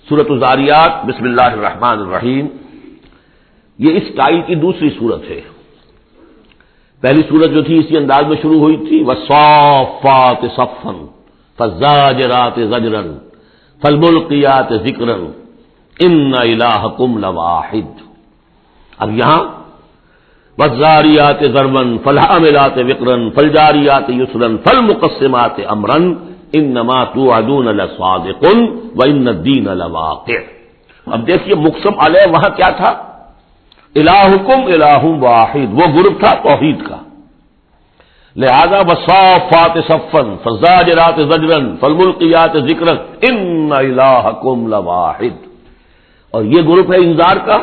سورۃ الذاریات بسم اللہ الرحمن الرحیم، یہ اس ٹائی کی دوسری سورت ہے۔ پہلی سورت جو تھی اسی انداز میں شروع ہوئی تھی، والصافات صفا فالزاجرات زجرا فالملقیات ذکرا ان الہکم لواحد۔ اب یہاں والذاریات ذروا فالحاملات وقرا فالجاریات یسرا فالمقسمات امرا انما توعدون لصادق وان الدین لواقع۔ اب دیکھیے مقسم علیہ وہاں کیا تھا؟ الہکم الہ واحد، وہ گروپ تھا توحید کا، لہذا والصافات صفا فالزاجرات زجرا فالملقیات ذکرا ان الہکم لواحد، اور یہ گروپ ہے انذار کا،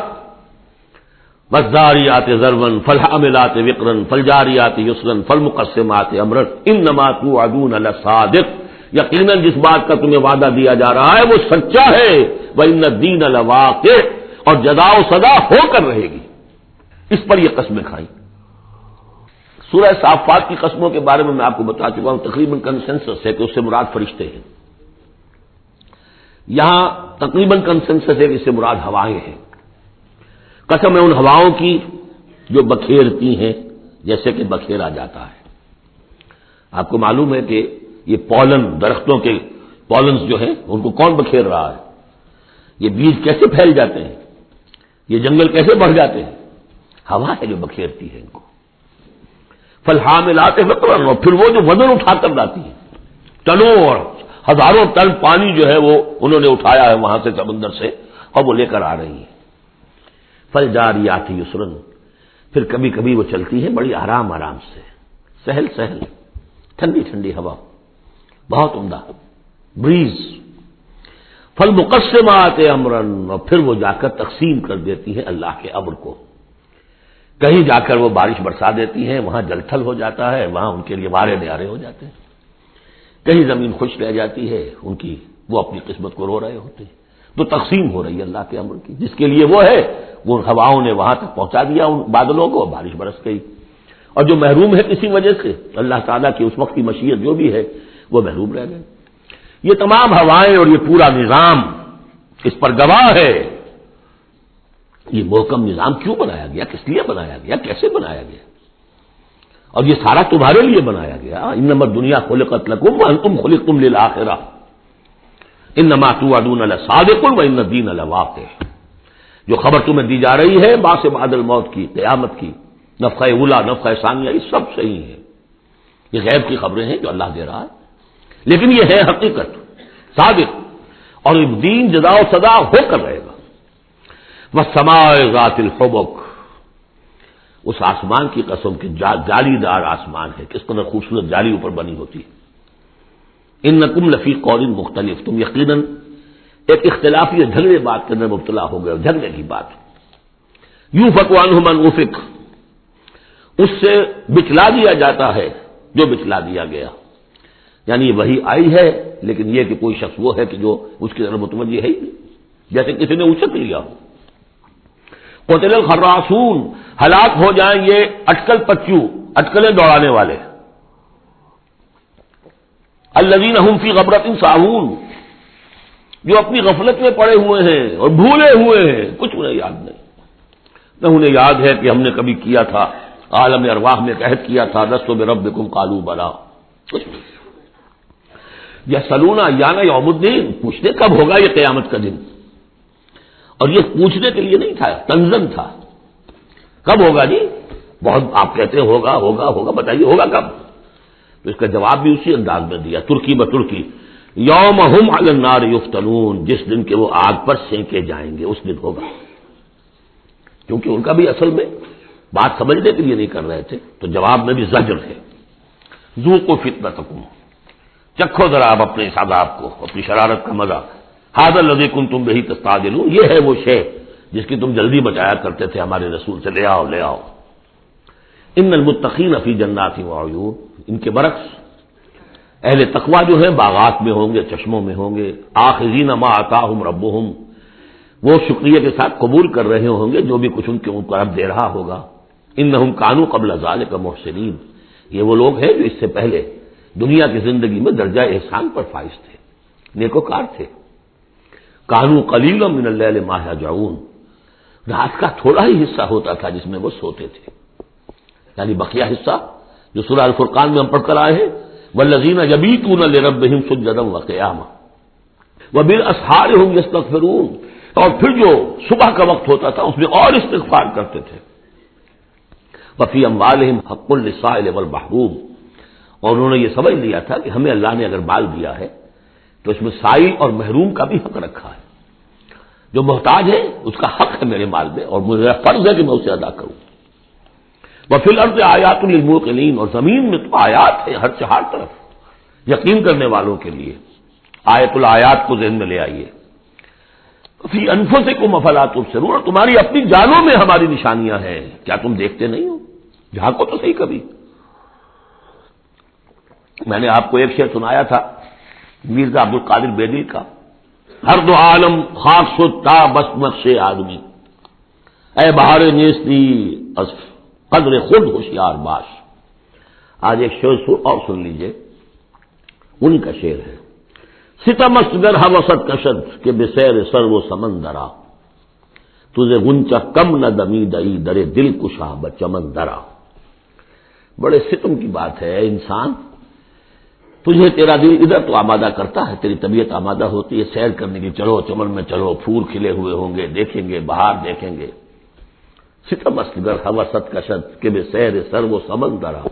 والذاریات ذروا فالحاملات وقرا فالجاریات یسرا فالمقسمات امرا انما توعدون لصادق، یقیناً جس بات کا تمہیں وعدہ دیا جا رہا ہے وہ سچا ہے، وان الدین لواقع، اور جزا و سزا ہو کر رہے گی، اس پر یہ قسمیں کھائیں۔ سورہ صافات کی قسموں کے بارے میں آپ کو بتا چکا ہوں، تقریباً کنسنسس ہے کہ اس سے مراد فرشتے ہیں۔ یہاں تقریباً کنسنسس ہے کہ اس سے مراد ہوائیں ہیں۔ قسم ہے ان ہواؤں کی جو بکھیرتی ہیں جیسے کہ بکھیرا جاتا ہے۔ آپ کو معلوم ہے کہ یہ پولن، درختوں کے پولنز جو ہیں ان کو کون بکھیر رہا ہے؟ یہ بیج کیسے پھیل جاتے ہیں، یہ جنگل کیسے بڑھ جاتے ہیں؟ ہوا ہے جو بکھیرتی ہے ان کو۔ فالحاملات وقرا، اور پھر وہ جو وزن اٹھا کر لاتی ہے، ٹنوں اور ہزاروں ٹن پانی جو ہے وہ انہوں نے اٹھایا ہے وہاں سے سمندر سے، اور وہ لے کر آ رہی ہے۔ فالجاریات یسرا، پھر کبھی کبھی وہ چلتی ہے بڑی آرام آرام سے، سہل سہل، ٹھنڈی ٹھنڈی ہوا، بہت عمدہ بریز۔ فالمقسمات امرا، اور پھر وہ جا کر تقسیم کر دیتی ہے اللہ کے امر کو، کہیں جا کر وہ بارش برسا دیتی ہیں، وہاں جل تھل ہو جاتا ہے، وہاں ان کے لیے مارے نیارے ہو جاتے ہیں، کہیں زمین خشک رہ جاتی ہے ان کی، وہ اپنی قسمت کو رو رہے ہوتے ہیں۔ تو تقسیم ہو رہی ہے اللہ کے امر کی، جس کے لیے وہ ہے وہ ہواؤں نے وہاں تک پہنچا دیا ان بادلوں کو، بارش برس گئی، اور جو محروم ہے کسی وجہ سے اللہ تعالیٰ کی اس وقت کی مشیت جو بھی ہے وہ محروم رہ گئے۔ یہ تمام ہوائیں اور یہ پورا نظام اس پر گواہ ہے۔ یہ محکم نظام کیوں بنایا گیا، کس لیے بنایا گیا، کیسے بنایا گیا، اور یہ سارا تمہارے لیے بنایا گیا۔ انما الدنیا خلقت لکم وانتم خلقتم للآخرہ انما توعدون لصادق وان الدین لواقع۔ جو خبر تمہیں دی جا رہی ہے بعث بعد الموت کی، قیامت کی، نفخہ اولا، نفخہ ثانیہ، یہ سب صحیح ہے، یہ غیب کی خبریں ہیں جو اللہ دے رہا ہے، لیکن یہ ہے حقیقت صادق، اور دین جزا و سزا ہو کر رہے گا۔ والسماء ذات الحبک، اس آسمان کی قسم کہ جالی دار آسمان ہے، کس قدر خوبصورت جالی اوپر بنی ہوتی ہے۔ انکم لفی قول مختلف، تم یقیناً ایک اختلافی جھگڑے بات کے اندر مبتلا ہو گئے، جھگڑے کی بات۔ یوفک عنہ من افک، اس سے بچلا دیا جاتا ہے جو بچلا دیا گیا، یعنی وہی آئی ہے لیکن یہ کہ کوئی شخص وہ ہے کہ جو اس کی طرف متوجہ ہے ہی نہیں، جیسے کسی نے اچک لیا ہو۔ قتل الخراصون، ہلاک ہو جائیں یہ اٹکل پچو، اٹکلیں دوڑانے والے، الذین هم فی غفلۃ ساہون، جو اپنی غفلت میں پڑے ہوئے ہیں اور بھولے ہوئے ہیں، کچھ انہیں یاد نہیں، نہ انہیں یاد ہے کہ ہم نے کبھی کیا تھا، عالم ارواح میں عہد کیا تھا، لست بربکم قالوا بلی، کچھ نہیں۔ یسألون ایان یوم الدین، پوچھتے کب ہوگا یہ قیامت کا دن، اور یہ پوچھنے کے لیے نہیں تھا، تنزن تھا، کب ہوگا جی؟ بہت آپ کہتے ہیں ہوگا ہوگا ہوگا، بتائیے ہوگا کب؟ تو اس کا جواب بھی اسی انداز میں دیا، ترکی بترکی، یوم ہم علی النار یفتنون، جس دن کے وہ آگ پر سینکے جائیں گے اس دن ہوگا، کیونکہ ان کا بھی اصل میں بات سمجھنے کے لیے نہیں کر رہے تھے، تو جواب میں بھی زجر ہے۔ ذوقوا فتنتکم، چکھو ذرا آپ اپنے اس عذاب کو، اپنی شرارت کا مزہ، ھذا الذی کنتم بہ تستعجلون، یہ ہے وہ شے جس کی تم جلدی بچایا کرتے تھے ہمارے رسول سے، لے آؤ لے آؤ۔ ان المتقین فی جنات وعیون، ان کے برعکس اہل تقویٰ جو ہیں باغات میں ہوں گے، چشموں میں ہوں گے، آخذین ما آتاہم ربہم، وہ شکریہ کے ساتھ قبول کر رہے ہوں گے جو بھی کچھ ان کو رب دے رہا ہوگا۔ انہم کانوا قبل ذلک محسنین، یہ وہ لوگ ہیں جو اس سے پہلے دنیا کی زندگی میں درجہ احسان پر فائز تھے، نیکوکار تھے۔ کانوا قلیلا من اللیل ما یہجعون، رات کا تھوڑا ہی حصہ ہوتا تھا جس میں وہ سوتے تھے، یعنی بقیہ حصہ جو سورہ الفرقان میں ہم پڑھ کر آئے ہیں، والذین یبیتون لربہم سجدا وقیاما وبالاسحار هم یستغفرون، اور پھر جو صبح کا وقت ہوتا تھا اس میں اور استغفار کرتے تھے۔ وفی اموالہم حق للسائل والمحروم، اور انہوں نے یہ سمجھ لیا تھا کہ ہمیں اللہ نے اگر مال دیا ہے تو اس میں سائل اور محروم کا بھی حق رکھا ہے، جو محتاج ہے اس کا حق ہے میرے مال میں، اور مجھے فرض ہے کہ میں اسے ادا کروں۔ وفی الارض آیات للموقنین، اور زمین میں تو آیات ہے ہر طرف یقین کرنے والوں کے لیے، آیت الآیات کو ذہن میں لے آئیے۔ فی انفسکم افلا تبصرون، اور تمہاری اپنی جانوں میں ہماری نشانیاں ہیں، کیا تم دیکھتے نہیں ہو؟ جھانکو تو صحیح کبھی۔ میں نے آپ کو ایک شعر سنایا تھا میرزا عبد القادر بیدی کا، ہر دو عالم خاک شد تا بس نقش آدمی، اے بہار نیستی از قدر خود ہوشیار باش۔ آج ایک شعر اور سن لیجئے، ان کا شعر ہے، ستم است گر ہوست کشد کہ بسیر سر و سمندرا، تجھے غنچہ کم نہ دمیدئی درے دل کشا بچمن درا۔ بڑے ستم کی بات ہے انسان، تجھے تیرا دل ادھر تو آمادہ کرتا ہے، تیری طبیعت آمادہ ہوتی ہے سیر کرنے کی، چلو چمن میں چلو، پھول کھلے ہوئے ہوں گے دیکھیں گے، بہار دیکھیں گے۔ ستم است گر ہوست کشد کہ بسیر سر و سمندرا،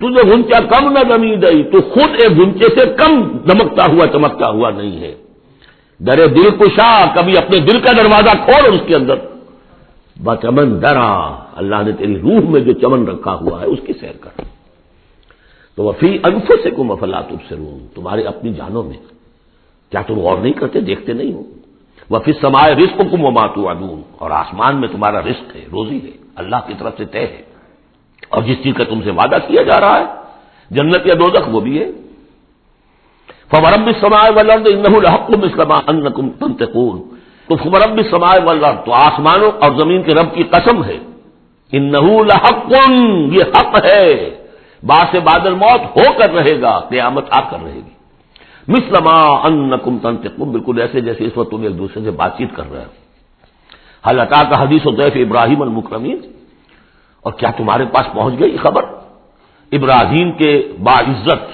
تجھے غنچہ کم نہ دمیدئی، تو خود ایک غنچے سے کم دمکتا ہوا چمکتا ہوا نہیں ہے۔ درے دل کشا، کبھی اپنے دل کا دروازہ کھول اور اس کے اندر بچمن درا، اللہ نے تیری روح میں جو چمن رکھا ہوا ہے اس کی سیر کر۔ تو وفی انفسکم افلا تبصرون، تمہارے اپنی جانوں میں کیا تم غور نہیں کرتے، دیکھتے نہیں ہو؟ وفی السماء رزقکم وما توعدون، اور آسمان میں تمہارا رزق ہے، روزی ہے، اللہ کی طرف سے طے ہے، اور جس چیز کا تم سے وعدہ کیا جا رہا ہے جنت یا دوزخ وہ بھی ہے۔ فورب السماء والارض انه لحق مثل ما انکم تنطقون، تو فورب السماء والارض، تو آسمانوں اور زمین کے رب کی قسم ہے، انه لحق، یہ حق ہے، باعث بعد الموت ہو کر رہے گا، قیامت آ کر رہے گی۔ مثل ما انکم تنطقون، بالکل ایسے جیسے اس وقت تم ایک دوسرے سے بات چیت کر رہے ہو۔ هل اتاک حدیث ضیف ابراہیم المکرمین، اور کیا تمہارے پاس پہنچ گئی خبر ابراہیم کے باعزت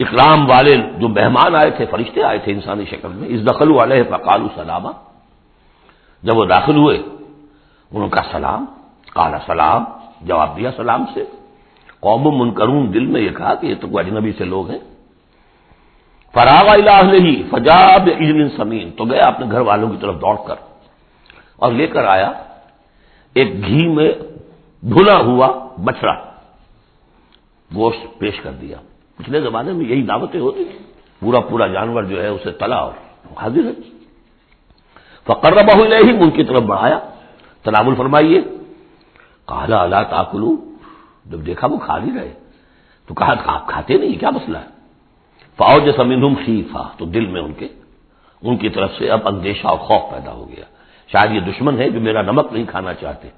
اکرام والے جو مہمان آئے تھے، فرشتے آئے تھے انسانی شکل میں، اذ دخلوا علیہ فقالوا سلاما، جب وہ داخل ہوئے انہوں کا سلام، قال سلام، جواب دیا سلام سے۔ قوم منکرون، دل میں یہ کہا کہ یہ تو کوئی اجنبی سے لوگ ہیں۔ فراغ الی اہلہ فجاء بعجل سمین، تو گیا اپنے گھر والوں کی طرف دوڑ کر اور لے کر آیا ایک گھی میں بھنا ہوا بچڑا، گوشت پیش کر دیا۔ پچھلے زمانے میں یہی دعوتیں ہوتی تھیں، پورا جانور جو ہے اسے تلا اور حاضر ہے۔ فقربہ الیہم، ان کی طرف بڑھایا، تناول فرمائیے۔ قال الا تاکلون، جب دیکھا وہ کھا نہیں رہے تو کہا آپ کھاتے نہیں، کیا مسئلہ ہے؟ فاوجس منہم خیفہ، تو دل میں ان کی طرف سے اب اندیشہ اور خوف پیدا ہو گیا، شاید یہ دشمن ہے جو میرا نمک نہیں کھانا چاہتے،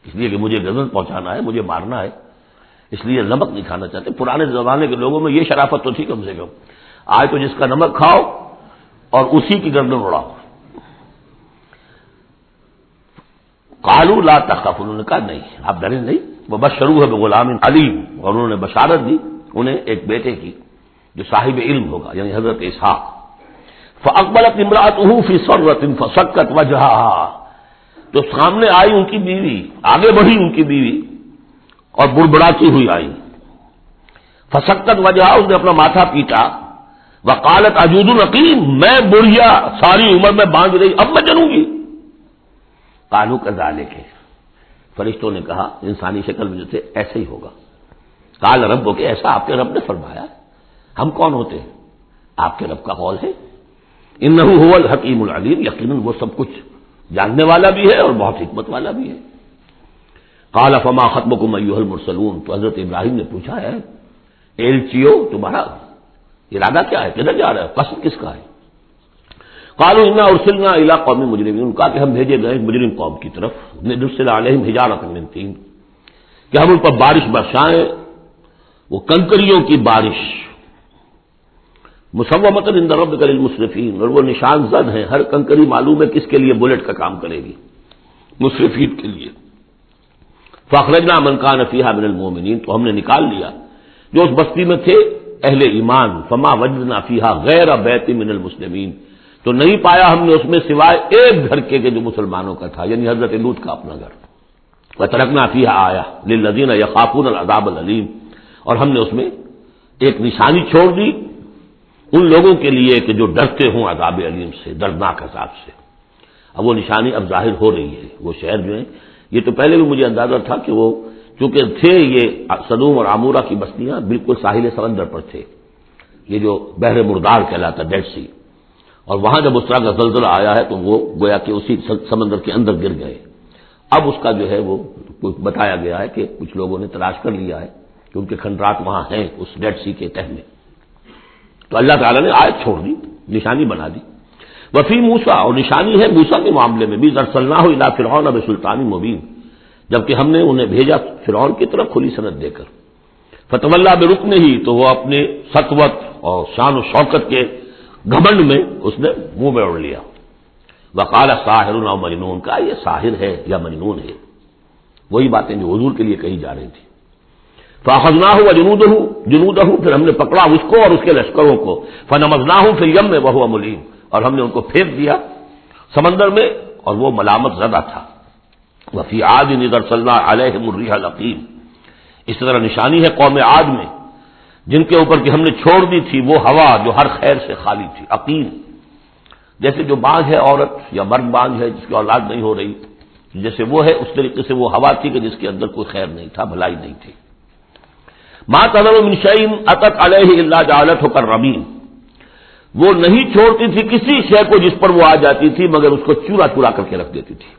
اس لیے کہ مجھے غضب پہنچانا ہے، مجھے مارنا ہے، اس لیے نمک نہیں کھانا چاہتے۔ پرانے زمانے کے لوگوں میں یہ شرافت تو تھی کم سے کم، آج تو جس کا نمک کھاؤ اور اسی کی گردن اڑاؤ۔ قالوا لا تخف، انہوں نے کہا نہیں آپ ڈریں نہیں، وبشروہ بغلام علیم، اور انہوں نے بشارت دی انہیں ایک بیٹے کی جو صاحب علم ہوگا، یعنی حضرت اسحاق۔ فاقبلت امرأته فی صرۃ فسکت وجہہا، تو سامنے آئی ان کی بیوی، آگے بڑھی ان کی بیوی اور بڑبڑاتی ہوئی آئی۔ فسکت وجہہا، اس نے اپنا ماتھا پیٹا۔ وقالت عجوز عقیم، میں بڑھیا ساری عمر میں باندھ رہی، اب میں جنوں گی۔ قالوا کذالک، فرشتوں نے کہا انسانی شکل میں جو تھے ایسے ہی ہوگا۔ قال ربک، ایسا آپ کے رب نے فرمایا، ہم کون ہوتے ہیں؟ آپ کے رب کا قول ہے۔ انہ هو الحکیم العلیم، یقیناً وہ سب کچھ جاننے والا بھی ہے اور بہت حکمت والا بھی ہے۔ قال فما خطبکم ایھا المرسلون، تو حضرت ابراہیم نے پوچھا ہے ایلچیو تمہارا ارادہ کیا ہے، کدھر جا رہے ہو، قصد کس کا ہے؟ قالوا انا ارسلنا الى قوم مجرمین، کہا کہ ہم بھیجے گئے مجرم قوم کی طرف، نرسل علیہم حجارۃ من طین، کہ ہم ان پر بارش برسائیں، وہ کنکریوں کی بارش۔ مسومۃ عند ربک للمسرفین، اور وہ نشان زد ہیں، ہر کنکری معلوم ہے کس کے لیے بلٹ کا کام کرے گی، مسرفین کے لیے۔ فاخرجنا من کان فیہا من المؤمنین، تو ہم نے نکال لیا جو اس بستی میں تھے اہل ایمان، فما وجدنا فیہا غیر بیت من المسلمین، تو نہیں پایا ہم نے اس میں سوائے ایک گھر کے جو مسلمانوں کا تھا، یعنی حضرت لوط کا اپنا گھر۔ وترکنا فیہا آیہ للذین یخافون العذاب العلیم، اور ہم نے اس میں ایک نشانی چھوڑ دی ان لوگوں کے لیے کہ جو ڈرتے ہوں عذاب علیم سے، دردناک عذاب سے۔ اب وہ نشانی اب ظاہر ہو رہی ہے، وہ شہر جو ہیں، یہ تو پہلے بھی مجھے اندازہ تھا کہ وہ چونکہ تھے یہ سدوم اور عمورہ کی بستیاں بالکل ساحل سمندر پر تھے، یہ جو بحر مردار کہلاتا ڈیڈ سی، اور وہاں جب اس طرح کا زلزلہ آیا ہے تو وہ گویا کہ اسی سمندر کے اندر گر گئے۔ اب اس کا جو ہے وہ بتایا گیا ہے کہ کچھ لوگوں نے تلاش کر لیا ہے کہ ان کے کھنڈرات وہاں ہیں اس ڈیڈ سی کے تہہ میں، تو اللہ تعالیٰ نے آیت چھوڑ دی، نشانی بنا دی۔ وفی موسیٰ، اور نشانی ہے موسیٰ کے معاملے میں بھی، ارسلناہ الی فرعون بسلطان مبین، جبکہ ہم نے انہیں بھیجا فرعون کی طرف کھلی سند دے کر۔ فتولیٰ برکنہ، تو وہ اپنے سطوت اور شان و شوکت کے گھمنڈ میں اس نے منہ میں اوڑھ لیا۔ وقال ساحر او مجنون، کا یہ ساحر ہے یا مجنون ہے، وہی باتیں جو حضور کے لیے کہی جا رہی تھی۔ فاخذناہ وجنودہ، پھر ہم نے پکڑا اس کو اور اس کے لشکروں کو، فنبذناہ فی الیم وہو ملیم، اور ہم نے ان کو پھینک دیا سمندر میں اور وہ ملامت زدہ تھا۔ وفی عاد اذ ارسلنا علیہم الریح العقیم، اس طرح نشانی ہے قوم عاد میں جن کے اوپر کہ ہم نے چھوڑ دی تھی وہ ہوا جو ہر خیر سے خالی تھی، عقیم، جیسے جو بانجھ ہے عورت یا مرد بانجھ ہے جس کی اولاد نہیں ہو رہی، جیسے وہ ہے اس طریقے سے وہ ہوا تھی کہ جس کے اندر کوئی خیر نہیں تھا، بھلائی نہیں تھی۔ ما تذر من شیء اتت علیہ الا جعلتہ کالرمیم، وہ نہیں چھوڑتی تھی کسی شے کو جس پر وہ آ جاتی تھی مگر اس کو چورا چورا کر کے رکھ دیتی تھی۔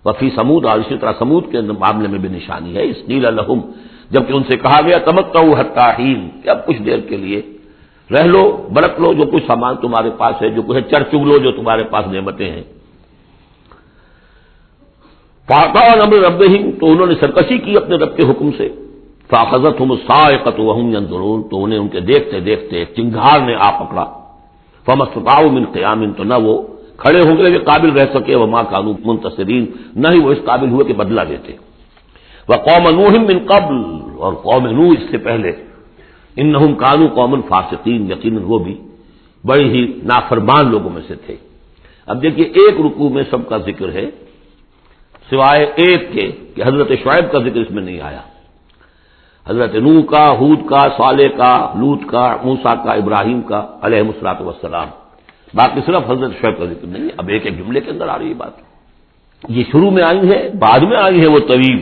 وفی سمود، اور اسی طرح سمود کے معاملے میں بھی نشانی ہے، اس قیل لہم، جبکہ ان سے کہا گیا تمتعوا حتی حین، کہ اب کچھ دیر کے لیے رہ لو، برت لو جو کچھ سامان تمہارے پاس ہے، جو کچھ چر چگ لو جو تمہارے پاس نعمتیں ہیں۔ فاعطوا امر ربہم، تو انہوں نے سرکشی کی اپنے رب کے حکم سے۔ فاخذتهم الصاعقۃ وهم ينظرون، تو انہیں ان کے دیکھتے دیکھتے چنگھار نے آ پکڑا۔ فما استطاعوا من قیام، تو نہ وہ کھڑے ہوں گے قابل رہ سکے، وما كانوا منتصرین، نہ ہی وہ اس قابل ہوئے کہ بدلہ دیتے۔ وقوم نوح من قبل، اور قوم نوح اس سے پہلے، انہم كانوا قوما فاسقین، یقیناً وہ بھی بڑے ہی نافرمان لوگوں میں سے تھے۔ اب دیکھیے ایک رکوع میں سب کا ذکر ہے سوائے ایک کے کہ حضرت شعیب کا ذکر اس میں نہیں آیا، حضرت نوح کا، ہود کا، صالح کا، لوط کا، موسیٰ کا، ابراہیم کا علیہم الصلوۃ والسلام، باقی صرف حضرت شعیب کا ذکر نہیں ہے۔ اب ایک ایک جملے کے اندر آ رہی ہے بات، یہ شروع میں آئی ہے، بعد میں آئی ہے وہ طویل،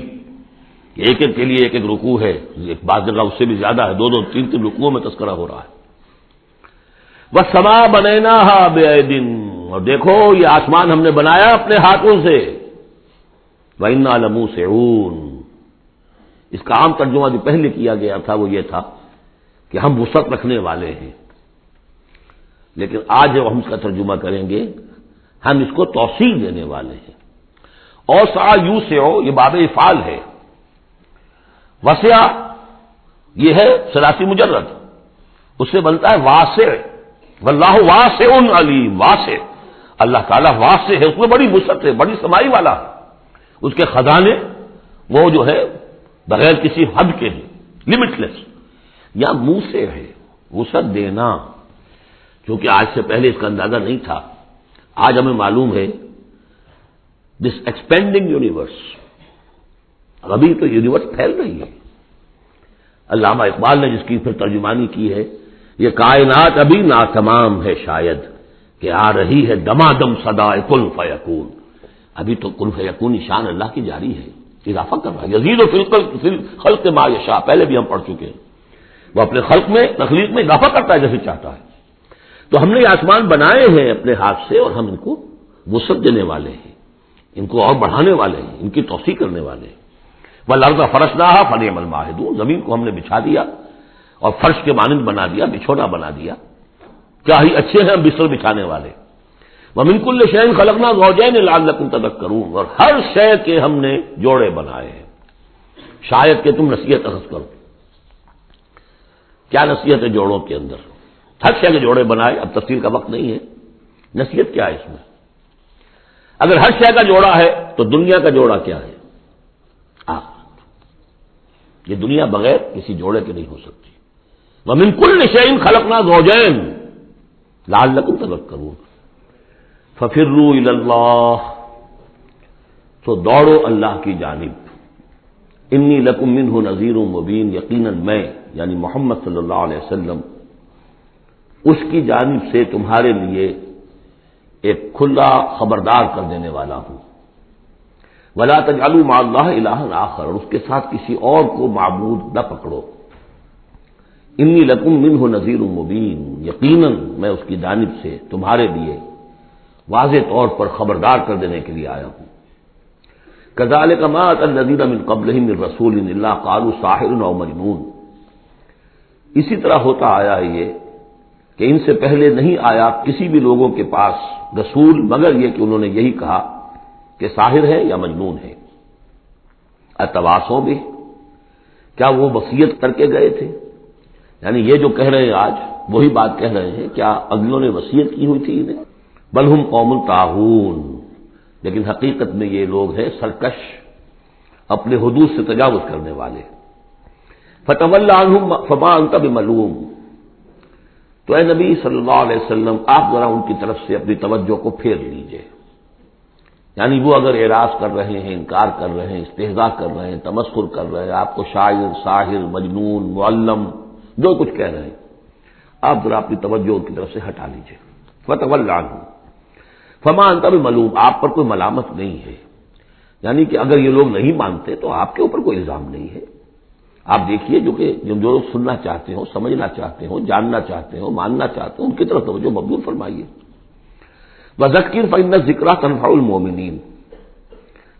ایک ایک کے لیے ایک ایک رکوع ہے، ایک بعض جگہ اس سے بھی زیادہ ہے، دو دو تین تین رکوعوں میں تذکرہ ہو رہا ہے۔ وَالسَّمَاءَ بَنَيْنَاهَا بِأَيْدٍ، اور دیکھو یہ آسمان ہم نے بنایا اپنے ہاتھوں سے، وَإِنَّا لَمُوسِعُونَ، اس کا عام ترجمہ جو پہلے کیا گیا تھا وہ یہ تھا کہ ہم وسعت رکھنے والے ہیں، لیکن آج جب ہم اس کا ترجمہ کریں گے ہم اس کو توسیع دینے والے ہیں۔ اور سا یو سے ہو، یہ باب افعال ہے، وسع یہ ہے ثلاثی مجرد، اس سے بنتا ہے واسع، واللہ واسع علیم، واسع، اللہ تعالیٰ واسع ہے، اس میں بڑی وسعت ہے، بڑی سمائی والا ہے، اس کے خزانے وہ جو ہے بغیر کسی حد کے ہیں، لمٹ لیس، یا منہ سے ہے وسعت دینا، کیونکہ آج سے پہلے اس کا اندازہ نہیں تھا، آج ہمیں معلوم ہے دس ایکسپینڈنگ یونیورس، ابھی تو یونیورس پھیل رہی ہے۔ علامہ اقبال نے جس کی پھر ترجمانی کی ہے، یہ کائنات ابھی ناتمام ہے شاید کہ آ رہی ہے دمادم صدائے کن فیکون، ابھی تو کن فیکون شان اللہ کی جاری ہے، اضافہ کر رہا ہے، یزید فی الخلق ما یشاء، پہلے بھی ہم پڑھ چکے ہیں، وہ اپنے خلق میں تخلیق میں اضافہ کرتا ہے جیسے چاہتا ہے۔ تو ہم نے یہ آسمان بنائے ہیں اپنے ہاتھ سے اور ہم ان کو وسعت دینے والے ہیں، ان کو اور بڑھانے والے ہیں، ان کی توسیع کرنے والے ہیں۔ والارض فرشناها فنعم الماہدون، زمین کو ہم نے بچھا دیا اور فرش کے مانند بنا دیا، بچھونا بنا دیا، کیا ہی اچھے ہیں ہم بستر بچھانے والے۔ ومن کل شیء خلقنا زوجین لعلکم تذکرون، اور ہر شے کے ہم نے جوڑے بنائے ہیں شاید کہ تم نصیحت اخذ کرو۔ کیا نصیحت ہے جوڑوں کے اندر؟ ہر شے کے جوڑے بنائے، اب تفصیل کا وقت نہیں ہے، نصیحت کیا ہے اس میں؟ اگر ہر شے کا جوڑا ہے تو دنیا کا جوڑا کیا ہے؟ آخرت۔ یہ دنیا بغیر کسی جوڑے کے نہیں ہو سکتی۔ وَمِن كُلِّ شَيْءٍ خَلَقْنَا زَوْجَيْنِ لَعَلَّكُمْ تَذَكَّرُونَ فَفِرُّوا إِلَى اللَّهِ، تو دوڑو اللہ کی جانب، انی لکم منہ نذیر مبین، یقیناً میں یعنی محمد صلی اللہ علیہ وسلم اس کی جانب سے تمہارے لیے ایک کھلا خبردار کر دینے والا ہوں۔ ولا تجعلوا مع اللہ الہا آخر، اور اس کے ساتھ کسی اور کو معبود نہ پکڑو۔ انی لکم منہ نذیر مبین، یقیناً میں اس کی جانب سے تمہارے لیے واضح طور پر خبردار کر دینے کے لیے آیا ہوں۔ کذالک ما أتی الذین من قبلہم من رسول الا قالوا ساحر او مجنون، اسی طرح ہوتا آیا ہے یہ کہ ان سے پہلے نہیں آیا کسی بھی لوگوں کے پاس رسول مگر یہ کہ انہوں نے یہی کہا کہ ساحر ہے یا مجنون ہے۔ اتواصوا بہ، کیا وہ وصیت کر کے گئے تھے؟ یعنی یہ جو کہہ رہے ہیں آج وہی بات کہہ رہے ہیں، کیا اگلوں نے وصیت کی ہوئی تھی انہیں؟ بل ہم قوم طاغون، لیکن حقیقت میں یہ لوگ ہیں سرکش، اپنے حدود سے تجاوز کرنے والے۔ فتول عنہم فما انت بملوم، تو اے نبی صلی اللہ علیہ وسلم آپ ذرا ان کی طرف سے اپنی توجہ کو پھیر لیجئے، یعنی وہ اگر اعراض کر رہے ہیں، انکار کر رہے ہیں، استہزاء کر رہے ہیں، تمسخر کر رہے ہیں، آپ کو شاعر، ساحر، مجنون، معلم جو کچھ کہہ رہے ہیں، آپ ذرا اپنی توجہ ان کی طرف سے ہٹا لیجئے۔ فتول عنہم فما انت بملوم، آپ پر کوئی ملامت نہیں ہے، یعنی کہ اگر یہ لوگ نہیں مانتے تو آپ کے اوپر کوئی الزام نہیں ہے۔ آپ دیکھیے جو لوگ سننا چاہتے ہو، سمجھنا چاہتے ہو، جاننا چاہتے ہو، ماننا چاہتے ہو، ان کی طرف توجہ مبذول فرمائیے۔ وذکر فإن الذکریٰ تنفع المؤمنین،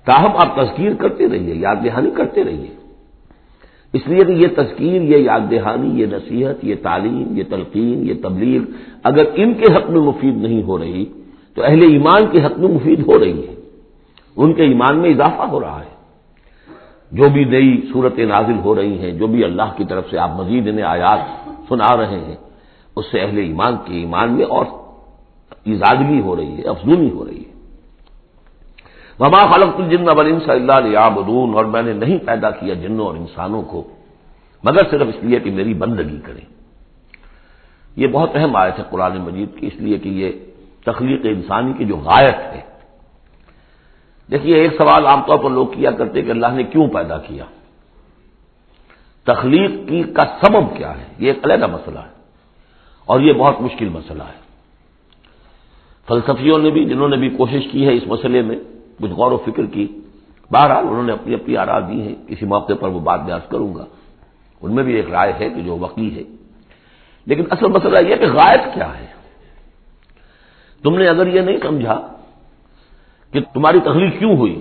تاہم آپ تذکیر کرتے رہیے، یاد دہانی کرتے رہیے، اس لیے کہ یہ تذکیر، یہ یاد دہانی، یہ نصیحت، یہ تعلیم، یہ تلقین، یہ تبلیغ اگر ان کے حق میں مفید نہیں ہو رہی تو اہل ایمان کے حق میں مفید ہو رہی ہے، ان کے ایمان میں اضافہ ہو رہا ہے۔ جو بھی نئی صورتیں نازل ہو رہی ہیں، جو بھی اللہ کی طرف سے آپ مزید انہیں آیات سنا رہے ہیں، اس سے اہل ایمان کے ایمان میں اور ازادگی ہو رہی ہے، افزونی ہو رہی ہے۔ وما خلقت الجن والانس الا لیعبدون، اور میں نے نہیں پیدا کیا جنوں اور انسانوں کو مگر صرف اس لیے کہ میری بندگی کریں۔ یہ بہت اہم آیت ہے قرآن مجید کی، اس لیے کہ یہ تخلیق انسانی کی جو غایت ہے۔ دیکھیے ایک سوال عام طور پر لوگ کیا کرتے کہ اللہ نے کیوں پیدا کیا، تخلیق کی کا سبب کیا ہے، یہ ایک علیحدہ مسئلہ ہے اور یہ بہت مشکل مسئلہ ہے۔ فلسفیوں نے بھی، جنہوں نے بھی کوشش کی ہے اس مسئلے میں کچھ غور و فکر کی، بہرحال انہوں نے اپنی اپنی آراء دی ہیں، کسی موقع پر وہ بات بیان کروں گا، ان میں بھی ایک رائے ہے کہ جو وقی ہے، لیکن اصل مسئلہ یہ کہ غایت کیا ہے۔ تم نے اگر یہ نہیں سمجھا کہ تمہاری تخلیق کیوں ہوئی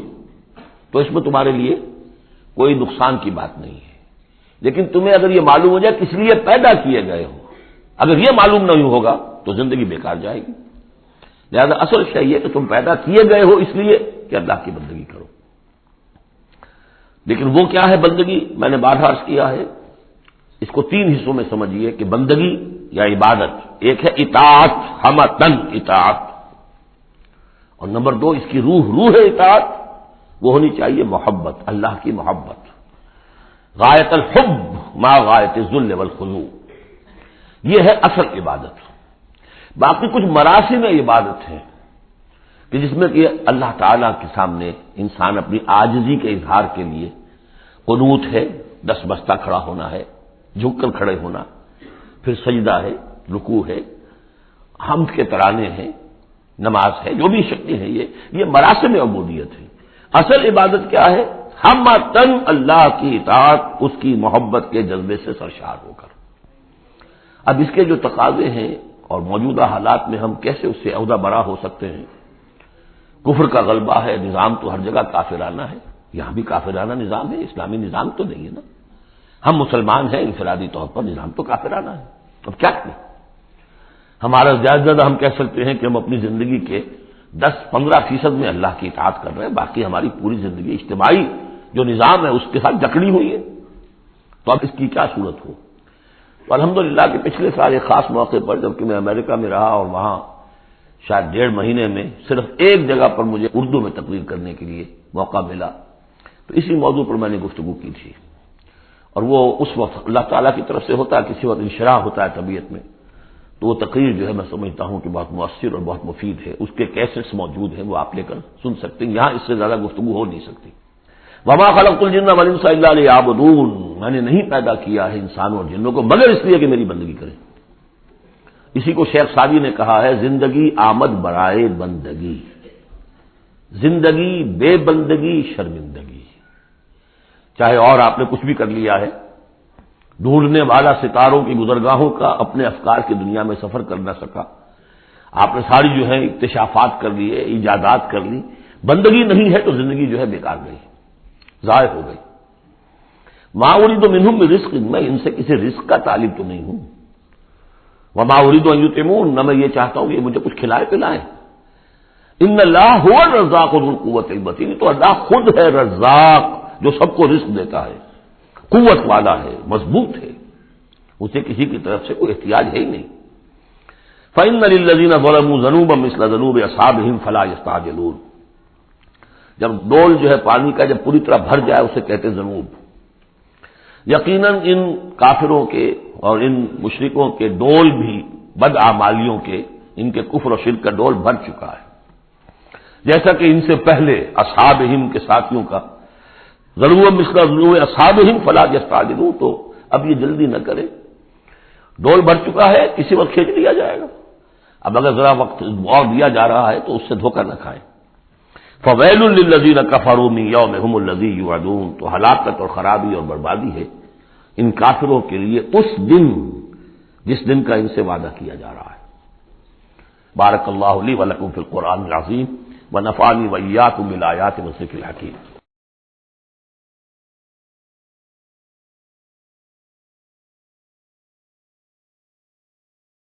تو اس میں تمہارے لیے کوئی نقصان کی بات نہیں ہے، لیکن تمہیں اگر یہ معلوم ہو جائے کس لیے پیدا کیے گئے ہو، اگر یہ معلوم نہیں ہوگا تو زندگی بیکار جائے گی۔ لہذا اصل شے یہ کہ تم پیدا کیے گئے ہو اس لیے کہ اللہ کی بندگی کرو، لیکن وہ کیا ہے بندگی؟ میں نے بارہا عرض کیا ہے، اس کو تین حصوں میں سمجھیے کہ بندگی یا عبادت، ایک ہے اطاعت، ہمتن اطاعت، اور نمبر دو اس کی روح ہے اطاعت، وہ ہونی چاہیے محبت، اللہ کی محبت، غایت الحب ما غایت الذل والخضوع، یہ ہے اصل عبادت۔ باقی کچھ مراسم عبادت ہے کہ جس میں کہ اللہ تعالیٰ کے سامنے انسان اپنی عاجزی کے اظہار کے لیے قنوت ہے، دس بستہ کھڑا ہونا ہے، جھک کر کھڑے ہونا، پھر سجدہ ہے، رکوع ہے، حمد کے ترانے ہیں، نماز ہے، جو بھی شکلیں ہیں، یہ مراسم عبودیت ہے۔ اصل عبادت کیا ہے؟ ہمتن اللہ کی اطاعت، اس کی محبت کے جذبے سے سرشار ہو کر۔ اب اس کے جو تقاضے ہیں اور موجودہ حالات میں ہم کیسے اس سے عہدہ برا ہو سکتے ہیں؟ کفر کا غلبہ ہے، نظام تو ہر جگہ کافرانہ ہے، یہاں بھی کافرانہ نظام ہے، اسلامی نظام تو نہیں ہے نا، ہم مسلمان ہیں، انفرادی طور پر نظام تو کافرانہ ہے، اب کیا کریں؟ ہمارا زیادہ ہم کہہ سکتے ہیں کہ ہم اپنی زندگی کے 10-15% میں اللہ کی اطاعت کر رہے ہیں، باقی ہماری پوری زندگی اجتماعی جو نظام ہے اس کے ساتھ جکڑی ہوئی ہے، تو اب اس کی کیا صورت ہو؟ الحمدللہ کہ پچھلے سال ایک خاص موقع پر جبکہ میں امریکہ میں رہا اور وہاں شاید 1.5 مہینے میں صرف ایک جگہ پر مجھے اردو میں تقریر کرنے کے لیے موقع ملا، تو اسی موضوع پر میں نے گفتگو کی تھی، اور وہ اس وقت اللہ تعالیٰ کی طرف سے ہوتا ہے، کسی وقت انشراح ہوتا ہے طبیعت میں، تو وہ تقریر جو ہے میں سمجھتا ہوں کہ بہت مؤثر اور بہت مفید ہے۔ اس کے کیسٹس موجود ہیں، وہ آپ لے کر سن سکتے ہیں، یہاں اس سے زیادہ گفتگو ہو نہیں سکتی۔ وما خلقت الجن والانس الا لیعبدون، میں نے نہیں پیدا کیا ہے انسانوں اور جنوں کو مگر اس لیے کہ میری بندگی کریں۔ اسی کو شیخ سعدی نے کہا ہے، زندگی آمد برائے بندگی، زندگی بے بندگی شرمندگی۔ چاہے اور آپ نے کچھ بھی کر لیا ہے، ڈھونڈنے والا ستاروں کی گزرگاہوں کا اپنے افکار کی دنیا میں سفر کر نہ سکا، آپ نے ساری جو ہے اکتشافات کر لیے، ایجادات کر لی، بندگی نہیں ہے تو زندگی جو ہے بیکار گئی، ضائع ہو گئی۔ ما اريد منهم من رزق، میں ان سے کسی رزق کا طالب تو نہیں ہوں، وما اريد ان يطعمون، نہ میں یہ چاہتا ہوں کہ مجھے کچھ کھلائے پلائیں۔ ان اللہ هو الرزاق ذو القوة المتین، تو اللہ خود ہے رزاق جو سب کو رزق دیتا ہے، قوت والا ہے، مضبوط ہے، اسے کسی کی طرف سے کوئی احتیاج ہے ہی نہیں۔ فإن للذین ظلموا ذنوبا مثل ذنوب اصحابهم فلا يستعجلون، جب ڈول جو ہے پانی کا جب پوری طرح بھر جائے اسے کہتے ہیں ذنوب۔ یقیناً ان کافروں کے اور ان مشرکوں کے ڈول بھی بدعمالیوں کے، ان کے کفر و شرک کا ڈول بھر چکا ہے، جیسا کہ ان سے پہلے اصحابہم کے ساتھیوں کا ذنوب مثل ذنوب اصحابہم فلا یستعجلون، تو اب یہ جلدی نہ کرے، ڈول بھر چکا ہے، کسی وقت کھینچ لیا جائے گا، اب اگر ذرا وقت اور دیا جا رہا ہے تو اس سے دھوکہ نہ کھائیں۔ فویل للذین کفروا من یومہم الذی یوعدون، تو ہلاکت اور خرابی اور بربادی ہے ان کافروں کے لیے اس دن جس دن کا ان سے وعدہ کیا جا رہا ہے۔ بارک اللہ لی ولکم فی القرآن العظیم ونفعنی وإیاکم بالآیات والذکر الحکیم۔